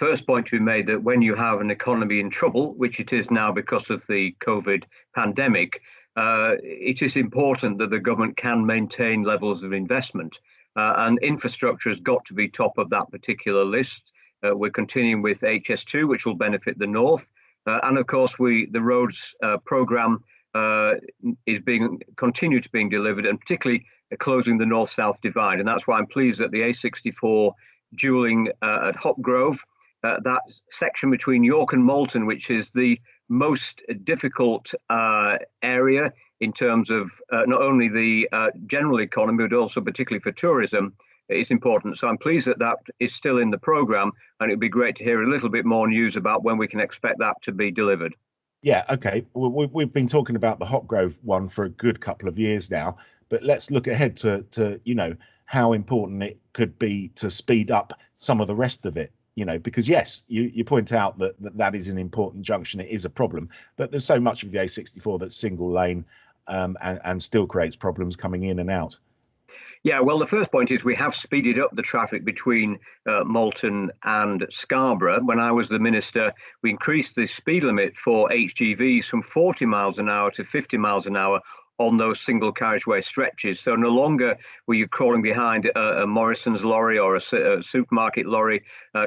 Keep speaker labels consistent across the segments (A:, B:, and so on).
A: first point to be made that when you have an economy in trouble, which it is now because of the COVID pandemic, it is important that the government can maintain levels of investment. And infrastructure has got to be top of that particular list. We're continuing with HS2, which will benefit the north. And of course, the roads programme is being continued to being delivered, and particularly closing the north-south divide. And that's why I'm pleased that the A64 dualling at Hopgrove, that section between York and Malton, which is the most difficult area in terms of not only the general economy, but also particularly for tourism, is important. So I'm pleased that that is still in the programme, and it'd be great to hear a little bit more news about when we can expect that to be delivered.
B: Yeah, okay. Well, we've been talking about the Hopgrove one for a good couple of years now, but let's look ahead to how important it could be to speed up some of the rest of it. Because yes, you point out that is an important junction. It is a problem, but there's so much of the A64 that's single lane and still creates problems coming in and out.
A: Yeah, well, the first point is we have speeded up the traffic between Malton and Scarborough. When I was the minister, we increased the speed limit for HGVs from 40 miles an hour to 50 miles an hour on those single carriageway stretches. So no longer were you crawling behind a Morrison's lorry or a supermarket lorry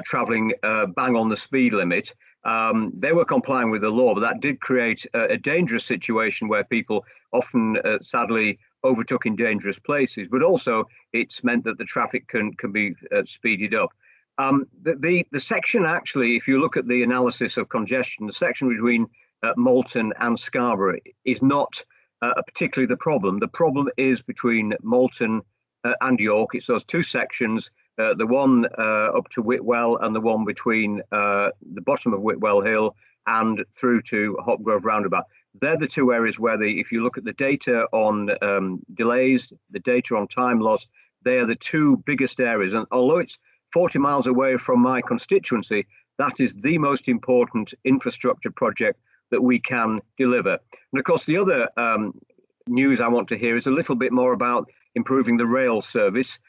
A: travelling bang on the speed limit. They were complying with the law, but that did create a dangerous situation where people often, sadly, overtook in dangerous places, but also it's meant that the traffic can be speeded up. The section actually, if you look at the analysis of congestion, the section between Malton and Scarborough is not particularly the problem. The problem is between Malton and York. It's those two sections, the one up to Whitwell and the one between the bottom of Whitwell Hill and through to Hopgrove Roundabout. They're the two areas where if you look at the data on delays, the data on time loss, they are the two biggest areas. And although it's 40 miles away from my constituency, that is the most important infrastructure project that we can deliver. And of course, the other news I want to hear is a little bit more about improving the rail service.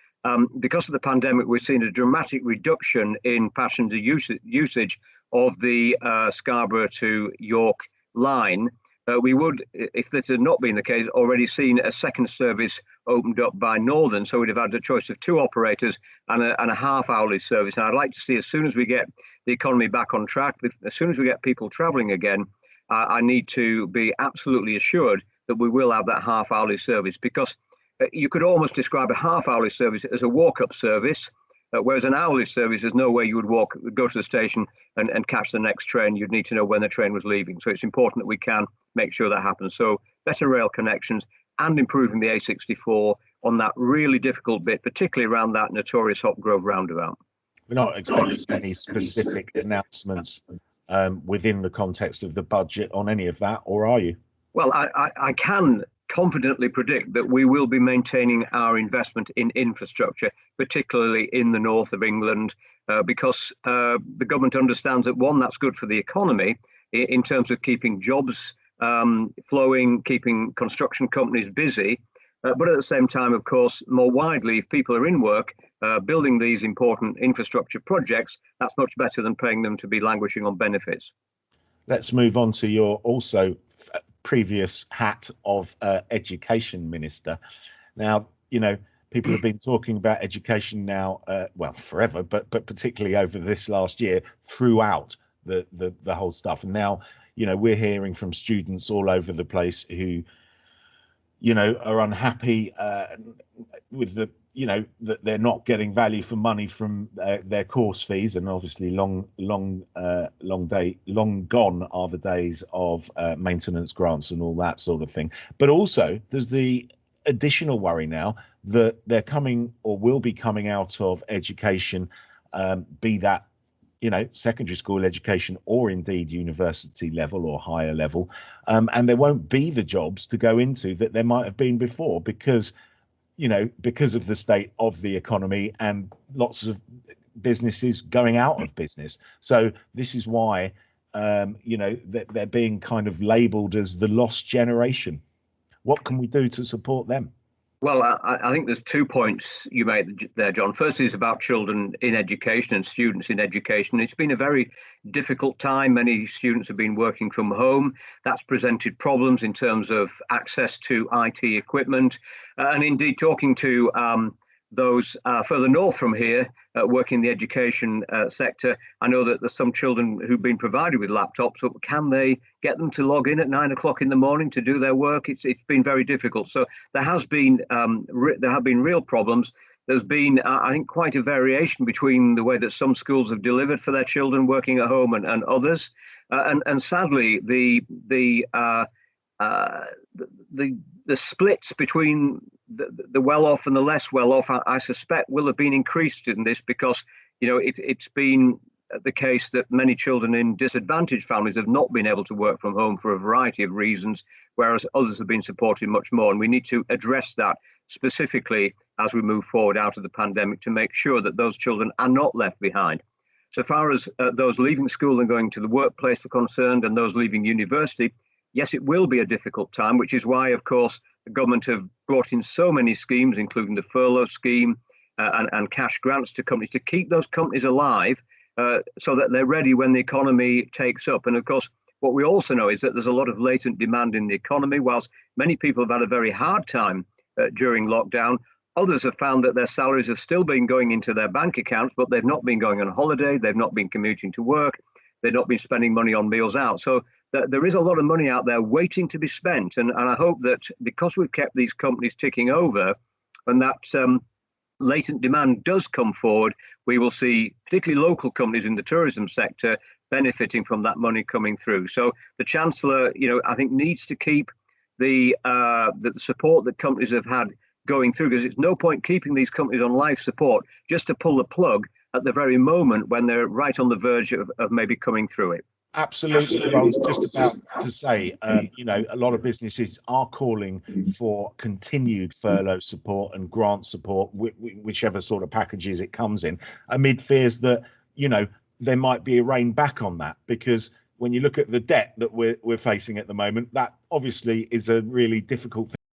A: Because of the pandemic, we've seen a dramatic reduction in passenger usage of the Scarborough to York line. We would, if this had not been the case, already seen a second service opened up by Northern. So we'd have had a choice of two operators and a half-hourly service. And I'd like to see, as soon as we get the economy back on track, as soon as we get people travelling again, I need to be absolutely assured that we will have that half-hourly service, because you could almost describe a half-hourly service as a walk-up service, whereas an hourly service, there's no way you would go to the station and catch the next train. You'd need to know when the train was leaving. So it's important that we can make sure that happens. So better rail connections and improving the A64 on that really difficult bit, particularly around that notorious Hopgrove roundabout.
B: We're not expecting any specific announcements within the context of the budget on any of that, or are you?
A: Well, I can confidently predict that we will be maintaining our investment in infrastructure, particularly in the north of England, because the government understands that, one, that's good for the economy in terms of keeping jobs flowing, keeping construction companies busy, but at the same time, of course, more widely, if people are in work, building these important infrastructure projects, that's much better than paying them to be languishing on benefits.
B: Let's move on to your also previous hat of education minister. Now, people have been talking about education now, well, forever, but particularly over this last year throughout the whole stuff. And now, we're hearing from students all over the place who, are unhappy with that they're not getting value for money from their course fees, and obviously long gone are the days of maintenance grants and all that sort of thing. But also there's the additional worry now that they're coming or will be coming out of education, be that secondary school education or indeed university level or higher level, and there won't be the jobs to go into that there might have been before, because of the state of the economy and lots of businesses going out of business. So this is why, they're being kind of labelled as the lost generation. What can we do to support them?
A: Well, I think there's 2 points you made there, John. First is about children in education and students in education. It's been a very difficult time. Many students have been working from home. That's presented problems in terms of access to IT equipment. And indeed, talking to those further north from here, working in the education sector, I know that there's some children who've been provided with laptops, but can they get them to log in at 9 o'clock in the morning to do their work? It's been very difficult. So there have been real problems. There's been, I think, quite a variation between the way that some schools have delivered for their children working at home and others. And sadly, the splits between the well-off and the less well-off, I suspect, will have been increased in this because, it's been the case that many children in disadvantaged families have not been able to work from home for a variety of reasons, whereas others have been supported much more. And we need to address that specifically as we move forward out of the pandemic to make sure that those children are not left behind. So far as those leaving school and going to the workplace are concerned, and those leaving university, yes, it will be a difficult time, which is why, of course, the government have brought in so many schemes, including the furlough scheme and cash grants to companies to keep those companies alive so that they're ready when the economy takes up. And of course, what we also know is that there's a lot of latent demand in the economy. Whilst many people have had a very hard time during lockdown, others have found that their salaries have still been going into their bank accounts, but they've not been going on holiday, they've not been commuting to work, they've not been spending money on meals out. So there is a lot of money out there waiting to be spent. And I hope that because we've kept these companies ticking over and that latent demand does come forward, we will see particularly local companies in the tourism sector benefiting from that money coming through. So the Chancellor, I think needs to keep the support that companies have had going through, because it's no point keeping these companies on life support just to pull the plug at the very moment when they're right on the verge of maybe coming through it.
B: Absolutely. I was just about to say, a lot of businesses are calling for continued furlough support and grant support, whichever sort of packages it comes in, amid fears that, there might be a rein back on that, because when you look at the debt that we're facing at the moment, that obviously is a really difficult thing